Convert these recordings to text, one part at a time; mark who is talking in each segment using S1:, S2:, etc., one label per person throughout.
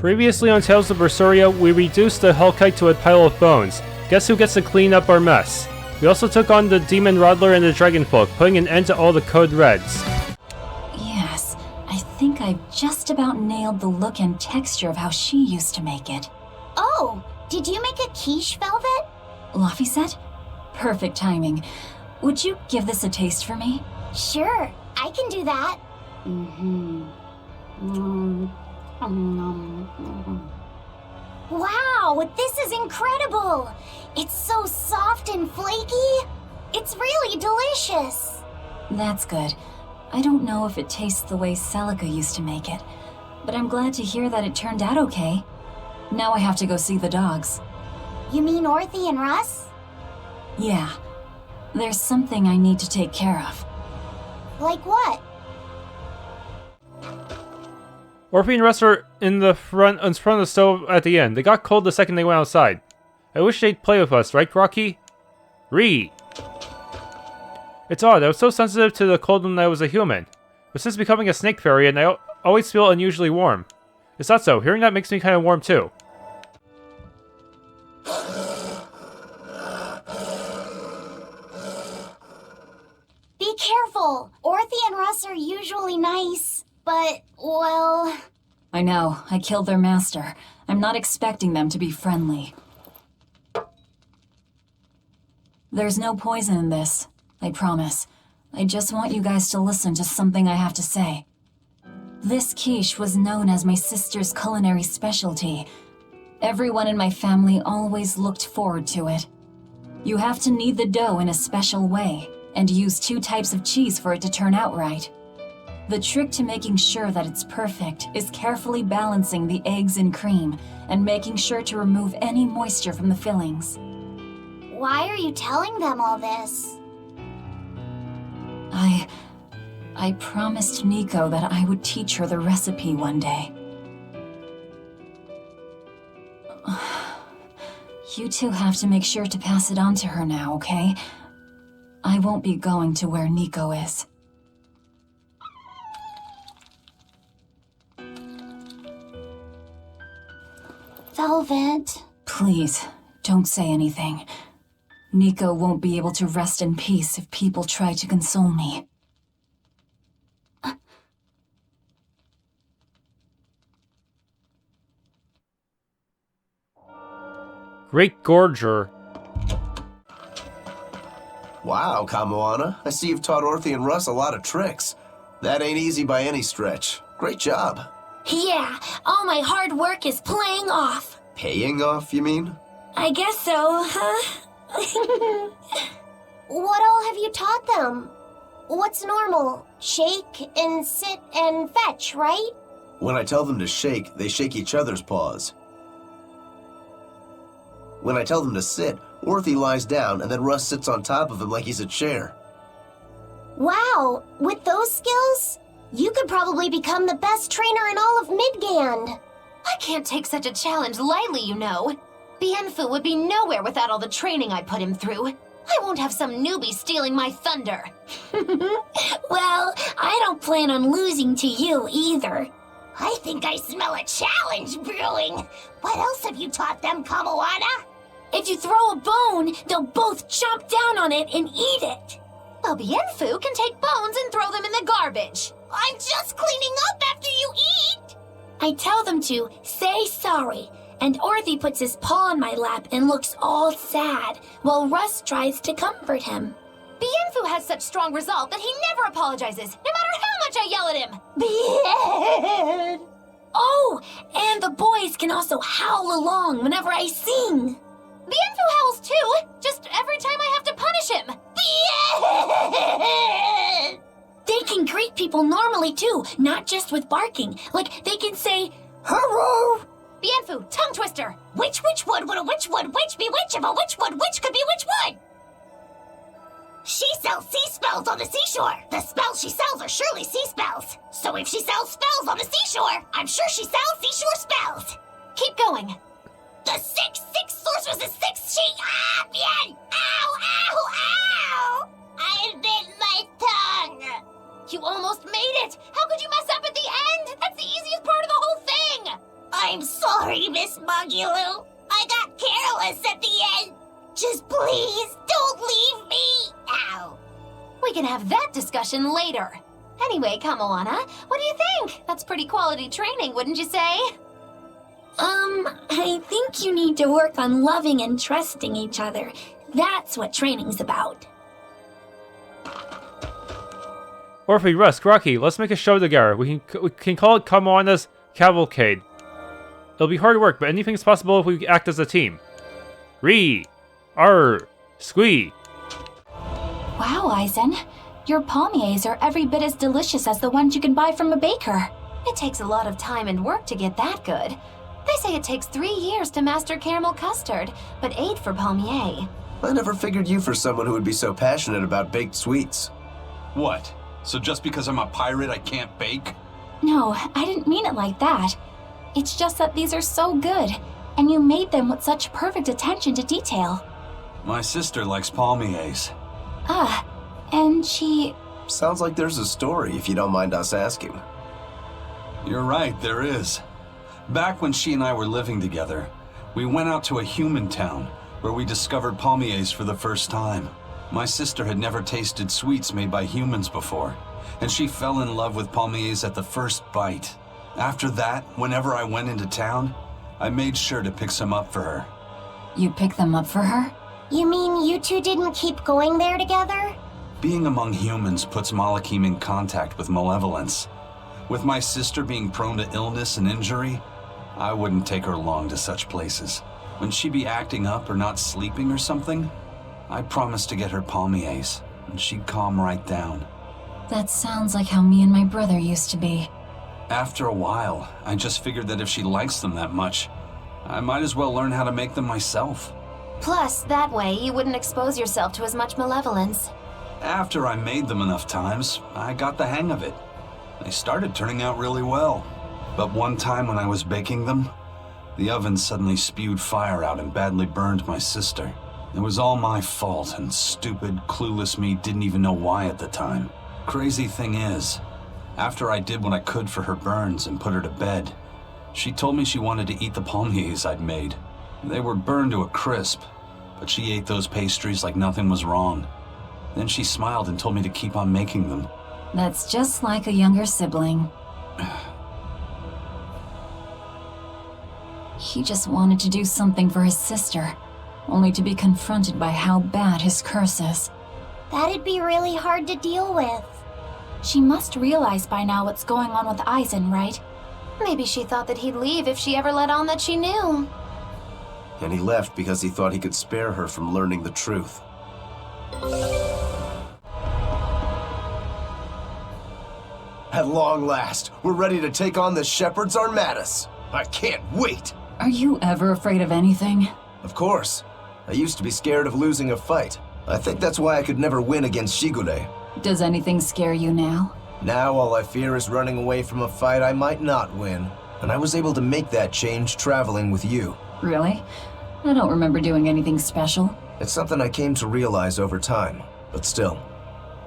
S1: Previously on Tales of Berseria, we reduced the Hellkite to a pile of bones. Guess who gets to clean up our mess? We also took on the Demon Rodler and the Dragonfolk, putting an end to all the Code Reds.
S2: Yes, I think I've just about nailed the look and texture of how she used to make it.
S3: Oh, did you make a quiche, Velvet?
S2: Laphicet? Perfect timing. Would you give this a taste for me?
S3: Sure, I can do that. Wow, this is incredible! It's so soft and flaky. It's really delicious.
S2: That's good. I don't know if it tastes the way Celica used to make it, but I'm glad to hear that it turned out okay. Now I have to go see the dogs.
S3: You mean Orthie and Russ?
S2: Yeah. There's something I need to take care of.
S3: Like what?
S1: Orthie and Russ are in front of the stove at the end. They got cold the second they went outside. I wish they'd play with us, right, Rocky? Read! It's odd, I was so sensitive to the cold when I was a human. But since becoming a snake fairy, and I always feel unusually warm. It's not so. Hearing that makes me kind of warm too.
S3: Be careful! Orthie and Russ are usually nice, but, well...
S2: I know. I killed their master. I'm not expecting them to be friendly. There's no poison in this. I promise. I just want you guys to listen to something I have to say. This quiche was known as my sister's culinary specialty. Everyone in my family always looked forward to it. You have to knead the dough in a special way, and use 2 types of cheese for it to turn out right. The trick to making sure that it's perfect is carefully balancing the eggs and cream, and making sure to remove any moisture from the fillings.
S3: Why are you telling them all this?
S2: I promised Niko that I would teach her the recipe one day. You two have to make sure to pass it on to her now, okay? I won't be going to where Niko is.
S3: Velvet.
S2: Please, don't say anything. Niko won't be able to rest in peace if people try to console me.
S1: Great Gorger.
S4: Wow, Kamoana. I see you've taught Orthie and Russ a lot of tricks. That ain't easy by any stretch. Great job.
S3: Yeah, all my hard work is playing off.
S4: Paying off, you mean?
S3: I guess so, huh? What all have you taught them? What's normal? Shake and sit and fetch, right?
S4: When I tell them to shake, they shake each other's paws. When I tell them to sit, Orthie lies down and then Russ sits on top of him like he's a chair.
S3: Wow, with those skills, you could probably become the best trainer in all of Midgand.
S5: I can't take such a challenge lightly, you know. Bienfu would be nowhere without all the training I put him through. I won't have some newbie stealing my thunder.
S3: Well, I don't plan on losing to you either. I think I smell a challenge brewing. What else have you taught them, Kamoana? If you throw a bone, they'll both chomp down on it and eat it.
S5: Well, Bienfu can take bones and throw them in the garbage.
S3: I'm just cleaning up after you eat. I tell them to say sorry, and Orthie puts his paw on my lap and looks all sad, while Russ tries to comfort him.
S5: Bienfu has such strong resolve that he never apologizes, no matter how much I yell at him.
S3: Bien! Oh, and the boys can also howl along whenever I sing.
S5: Bienfu howls too, just every time I have to punish him.
S3: Bien! They can greet people normally too, not just with barking. Like, they can say, hello!
S5: Bienfu, tongue twister!
S3: Which would a which would which be which if a which would which could be which would? She sells sea spells on the seashore. The spells she sells are surely sea spells. So if she sells spells on the seashore, I'm sure she sells seashore spells.
S5: Keep going.
S3: The six sorceresses, bien! Ow! I bit my tongue.
S5: You almost made it! How could you mess up at the end? That's the easiest part of the whole thing!
S3: I I'm sorry, Miss Mugulu. I got careless at the end. Just please, don't leave me. Ow.
S5: We can have that discussion later. Anyway, Kamoana, what do you think? That's pretty quality training, wouldn't you say?
S3: I think you need to work on loving and trusting each other. That's what training's about.
S1: Orthie, Russ, Rocky, let's make a show together. We can call it Kamoana's Cavalcade. It'll be hard work, but anything's possible if we act as a team. Squee.
S2: Wow, Eizen. Your palmiers are every bit as delicious as the ones you can buy from a baker.
S5: It takes a lot of time and work to get that good. They say it takes 3 years to master caramel custard, but 8 for Palmier.
S4: I never figured you for someone who would be so passionate about baked sweets.
S6: What? So just because I'm a pirate, I can't bake?
S2: No, I didn't mean it like that. It's just that these are so good, and you made them with such perfect attention to detail.
S6: My sister likes palmiers.
S2: And she...
S4: Sounds like there's a story, if you don't mind us asking.
S6: You're right, there is. Back when she and I were living together, we went out to a human town where we discovered palmiers for the first time. My sister had never tasted sweets made by humans before, and she fell in love with palmiers at the first bite. After that, whenever I went into town, I made sure to pick some up for her.
S2: You picked them up for her?
S3: You mean you two didn't keep going there together?
S6: Being among humans puts Malakim in contact with malevolence. With my sister being prone to illness and injury, I wouldn't take her along to such places. When she'd be acting up or not sleeping or something, I'd promise to get her palmiers, and she'd calm right down.
S2: That sounds like how me and my brother used to be.
S6: After a while, I just figured that if she likes them that much, I might as well learn how to make them myself.
S5: Plus, that way you wouldn't expose yourself to as much malevolence.
S6: After I made them enough times, I got the hang of it. They started turning out really well. But one time when I was baking them, the oven suddenly spewed fire out and badly burned my sister. It was all my fault, and stupid, clueless me didn't even know why at the time. Crazy thing is, after I did what I could for her burns and put her to bed, she told me she wanted to eat the palmiers I'd made. They were burned to a crisp, but she ate those pastries like nothing was wrong. Then she smiled and told me to keep on making them.
S2: That's just like a younger sibling. He just wanted to do something for his sister, only to be confronted by how bad his curse is.
S3: That'd be really hard to deal with.
S2: She must realize by now what's going on with Eizen, right?
S5: Maybe she thought that he'd leave if she ever let on that she knew.
S4: And he left because he thought he could spare her from learning the truth. At long last, we're ready to take on the Shepherd's Armadas. I can't wait!
S2: Are you ever afraid of anything?
S4: Of course. I used to be scared of losing a fight. I think that's why I could never win against Shigure.
S2: Does anything scare you now?
S4: Now all I fear is running away from a fight I might not win. And I was able to make that change traveling with you.
S2: Really? I don't remember doing anything special.
S4: It's something I came to realize over time. But still,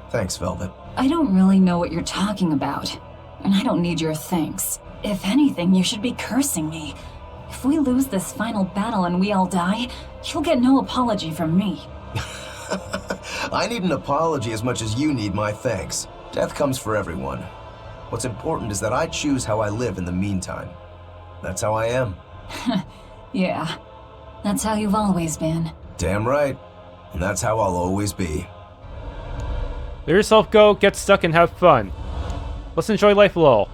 S4: thanks, Velvet.
S2: I don't really know what you're talking about. And I don't need your thanks. If anything, you should be cursing me. If we lose this final battle and we all die, you'll get no apology from me.
S4: I need an apology as much as you need my thanks. Death comes for everyone. What's important is that I choose how I live in the meantime. That's how I am.
S2: Yeah, that's how you've always been.
S4: Damn right. And that's how I'll always be.
S1: Let yourself go, get stuck, and have fun. Let's enjoy life a little.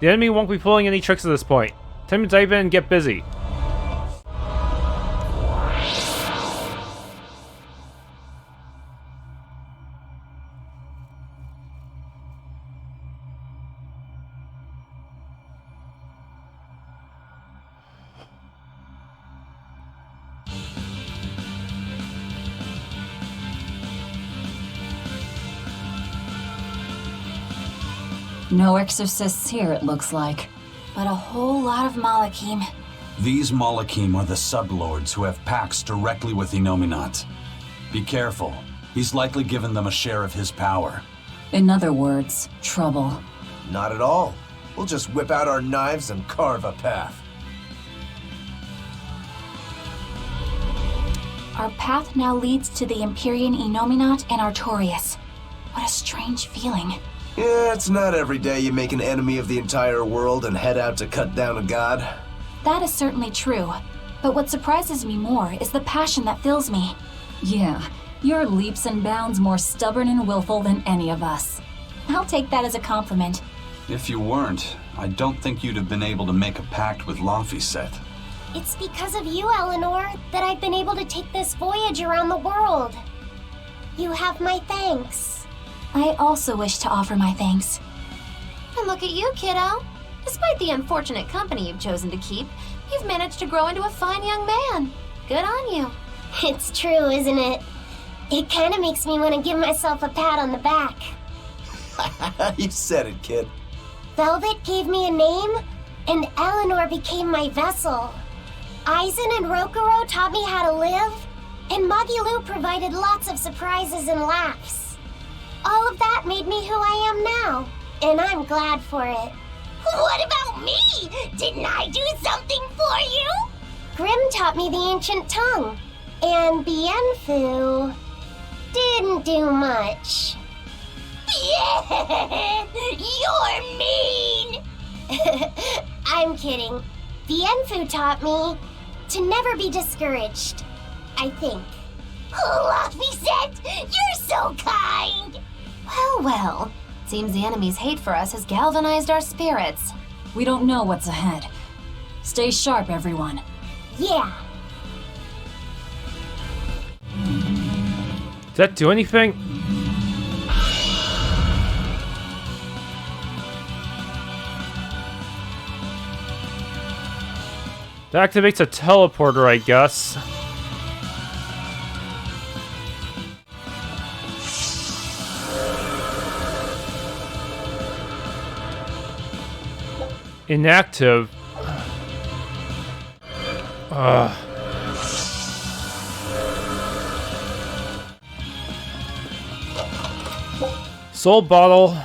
S1: The enemy won't be pulling any tricks at this point. Time to dive in and get busy.
S2: No exorcists here, it looks like. But a whole lot of Malakim.
S6: These Malakim are the sublords who have pacts directly with Innominat. Be careful. He's likely given them a share of his power.
S2: In other words, trouble.
S4: Not at all. We'll just whip out our knives and carve a path.
S2: Our path now leads to the Empyrean Innominat and Artorius. What a strange feeling.
S4: Yeah, it's not every day you make an enemy of the entire world and head out to cut down a god.
S2: That is certainly true. But what surprises me more is the passion that fills me. Yeah, you're leaps and bounds more stubborn and willful than any of us. I'll take that as a compliment.
S6: If you weren't, I don't think you'd have been able to make a pact with Laphicet.
S3: It's because of you, Eleanor, that I've been able to take this voyage around the world. You have my thanks.
S2: I also wish to offer my thanks.
S5: And look at you, kiddo. Despite the unfortunate company you've chosen to keep, you've managed to grow into a fine young man. Good on you.
S3: It's true, isn't it? It kind of makes me want to give myself a pat on the back.
S4: You said it, kid.
S3: Velvet gave me a name, and Eleanor became my vessel. Eizen and Rokurou taught me how to live, and Magilu provided lots of surprises and laughs. All of that made me who I am now, and I'm glad for it. What about me? Didn't I do something for you? Grimm taught me the ancient tongue, and Bienfu didn't do much. Yeah, you're mean! I'm kidding. Bienfu taught me to never be discouraged, I think. Oh, Laphicet, you're so kind!
S5: Well, well. Seems the enemy's hate for us has galvanized our spirits.
S2: We don't know what's ahead. Stay sharp, everyone.
S3: Yeah.
S1: Does that do anything? That activates a teleporter, I guess. Inactive. Soul bottle.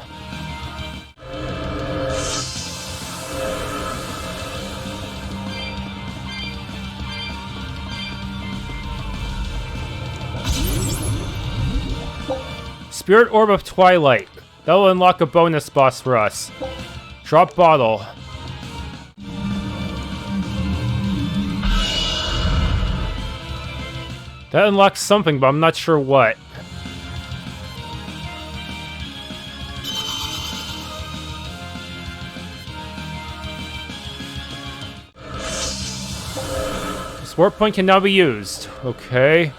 S1: Spirit Orb of Twilight. That will unlock a bonus boss for us. Drop bottle. That unlocks something, but I'm not sure what. Sport point can now be used. Okay.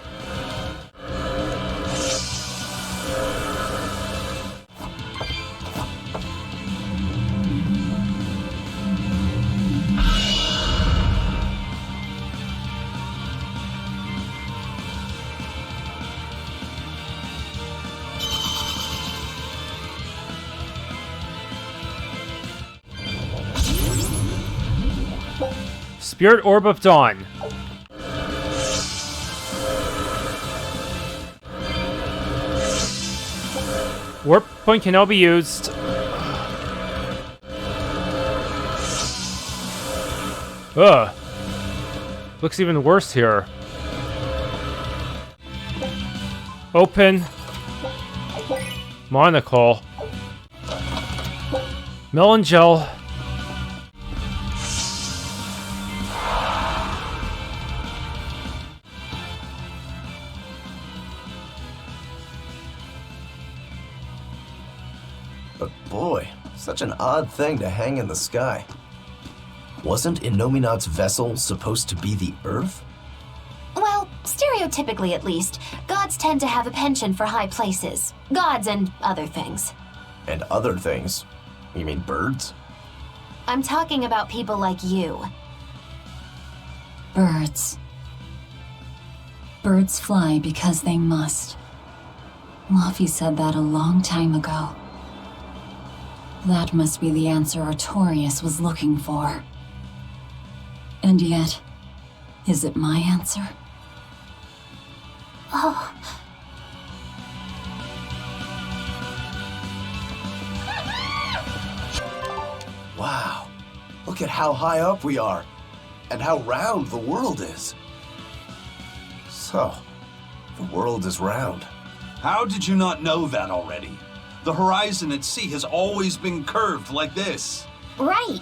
S1: Spirit Orb of Dawn. Warp point can now be used. Ugh. Looks even worse here. Open. Monocle. Melon gel.
S4: But boy, such an odd thing to hang in the sky. Wasn't Innominat's vessel supposed to be the Earth?
S5: Well, stereotypically at least, gods tend to have a penchant for high places. Gods and other things.
S4: And other things? You mean birds?
S5: I'm talking about people like you.
S2: Birds. Birds fly because they must. Laphicet said that a long time ago. That must be the answer Artorius was looking for. And yet, is it my answer?
S3: Oh.
S4: Look at how high up we are, and how round the world is. So, the world is round.
S6: How did you not know that already? The horizon at sea has always been curved like this.
S3: Right.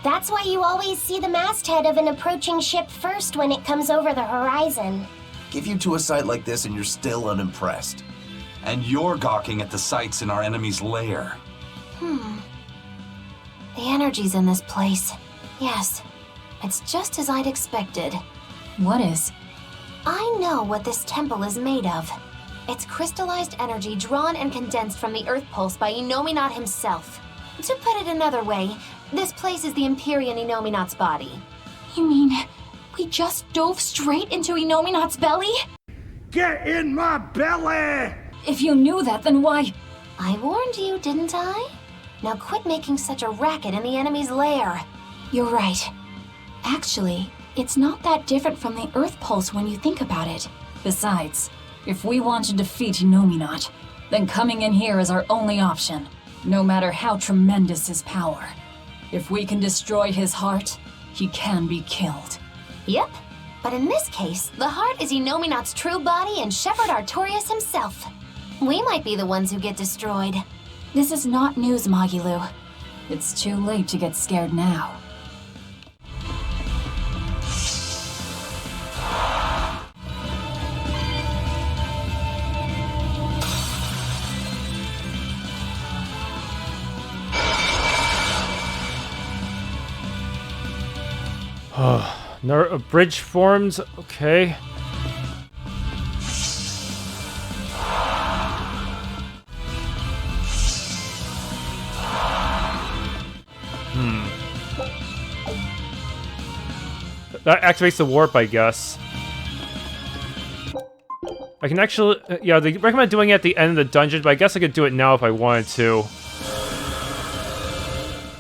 S3: That's why you always see the masthead of an approaching ship first when it comes over the horizon.
S4: Give you to a sight like this and you're still unimpressed.
S6: And you're gawking at the sights in our enemy's lair.
S5: The energy's in this place. Yes, it's just as I'd expected.
S2: What is?
S5: I know what this temple is made of. It's crystallized energy drawn and condensed from the Earth Pulse by Innominat himself. To put it another way, this place is the Empyrean Innominat's body.
S2: You mean we just dove straight into Innominat's belly?
S7: Get in my belly!
S2: If you knew that, then why?
S5: I warned you, didn't I? Now quit making such a racket in the enemy's lair.
S2: You're right. Actually, it's not that different from the Earth Pulse when you think about it. Besides, if we want to defeat Innominat, then coming in here is our only option, no matter how tremendous his power. If we can destroy his heart, he can be killed.
S5: Yep, but in this case, the heart is Innominat's true body and Shepherd Artorius himself. We might be the ones who get destroyed.
S2: This is not news, Magilu. It's too late to get scared now.
S1: A bridge formed. Okay. That activates the warp, I guess. I can actually... yeah, they recommend doing it at the end of the dungeon, but I guess I could do it now if I wanted to.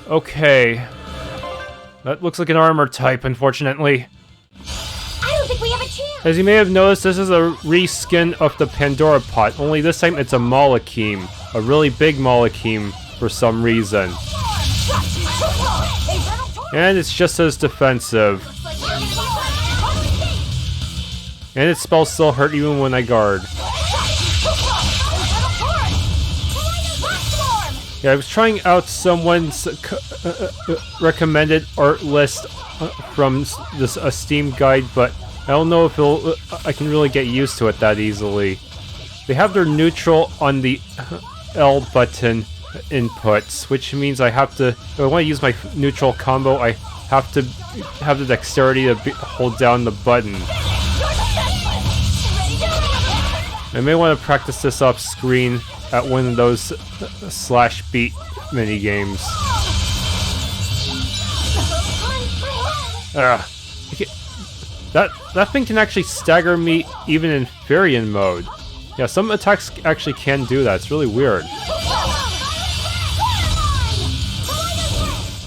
S1: Okay. That looks like an armor type, unfortunately.
S3: I don't think we have a chance.
S1: As you may have noticed, this is a reskin of the Pandora pot, only this time it's a Molokeme. A really big Molokeme, for some reason. And it's just as defensive. And its spells still hurt even when I guard. Yeah, I was trying out someone's recommended art list from this Steam guide, but I don't know if I can really get used to it that easily. They have their neutral on the L button inputs, which means I have to, if I want to use my neutral combo, I have to have the dexterity to hold down the button. I may want to practice this off screen at one of those slash beat minigames. That thing can actually stagger me even in Empyrean mode. Yeah, some attacks actually can do that. It's really weird.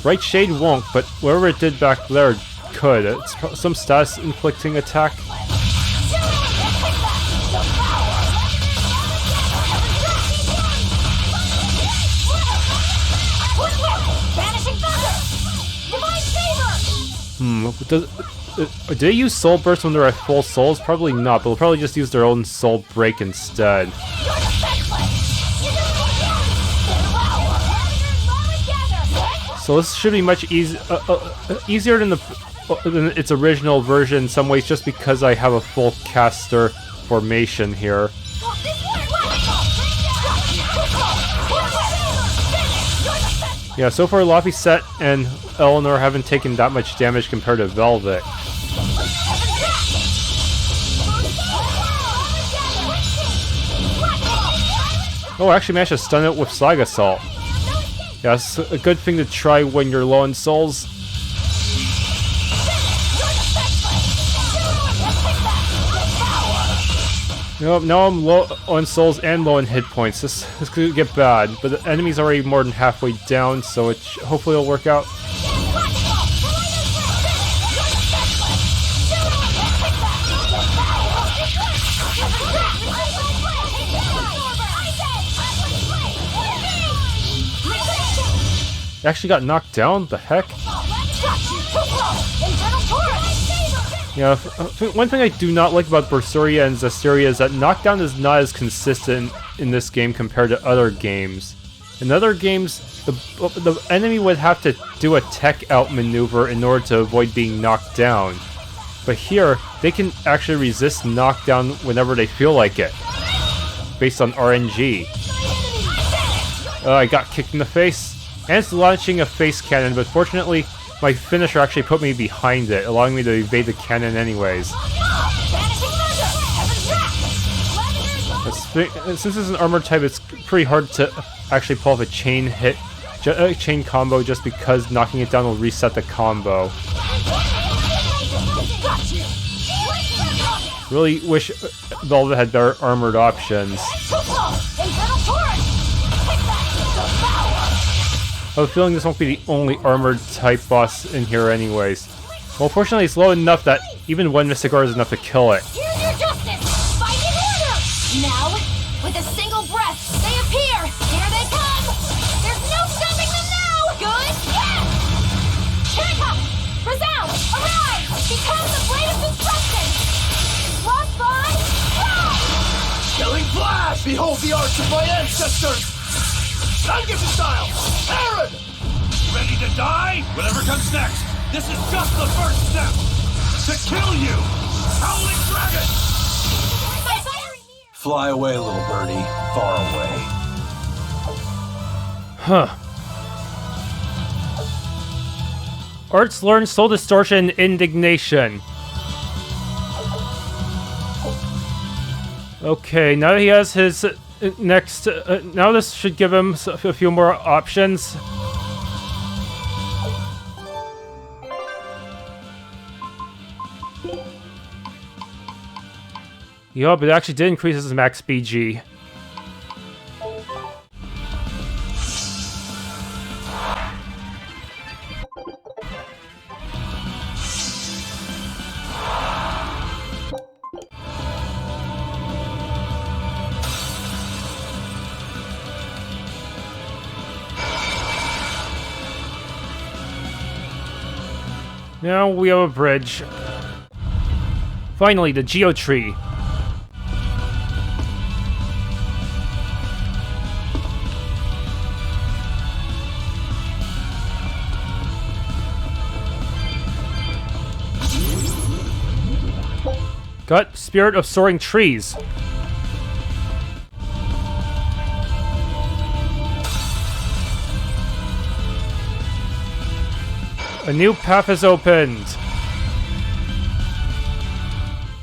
S1: Bright Shade won't, but whatever it did back there could. It's some status inflicting attack. Do they use Soul Burst when they're at full souls? Probably not, but they'll probably just use their own Soul Break instead. So this should be much easier than its original version in some ways, just because I have a full caster formation here. Yeah, so far Laphicet and Eleanor haven't taken that much damage compared to Velvet. Oh, I actually managed to stun it with Slag Assault. Yeah, it's a good thing to try when you're low on souls. Nope, now I'm low on souls and low on hit points. This could get bad, but the enemy's already more than halfway down, so it hopefully it'll work out. It actually got knocked down? The heck? Yeah, one thing I do not like about Berseria and Zestiria is that knockdown is not as consistent in this game compared to other games. In other games, the enemy would have to do a tech out maneuver in order to avoid being knocked down. But here, they can actually resist knockdown whenever they feel like it, based on RNG. I got kicked in the face, and it's launching a face cannon, but fortunately, my finisher actually put me behind it, allowing me to evade the cannon anyways. Since it's an armor type, it's pretty hard to actually pull off a chain combo just because knocking it down will reset the combo. Really wish Velvet had better armored options. I have a feeling this won't be the only armored type boss in here anyways. Well, fortunately it's low enough that even one Mystic Art is enough to kill it.
S5: Here's your justice! Fighting order! Now, with a single breath, they appear! Here they come! There's no stopping them now! Good catch! Here it comes! Resound! Arise! Become the blade of destruction! Lost by...
S7: Killing flash! Behold the arts of my ancestors! Tiger style! Aaron! Ready to die? Whatever comes next. This is just the first step. To kill you! Howling Dragon!
S6: Fly away, little birdie. Far away.
S1: Huh. Arts learned Soul Distortion Indignation. Okay, now that he has his next... now this should give him a few more options. Yeah, but it actually did increase his max BG. Now we have a bridge. Finally, the Geo Tree. Got Spirit of Soaring Trees. A new path has opened.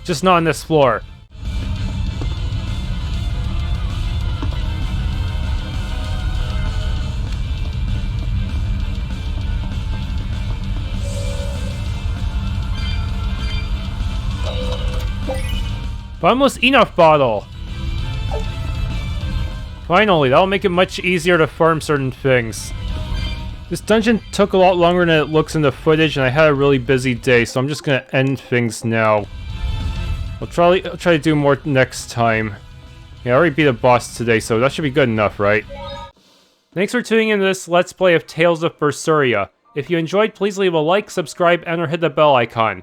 S1: Just not on this floor. Bottomless enough bottle. Finally, that'll make it much easier to farm certain things. This dungeon took a lot longer than it looks in the footage, and I had a really busy day, so I'm just gonna end things now. I'll try to do more next time. Yeah, I already beat a boss today, so that should be good enough, right? Thanks for tuning in to this Let's Play of Tales of Berseria. If you enjoyed, please leave a like, subscribe, and or hit the bell icon.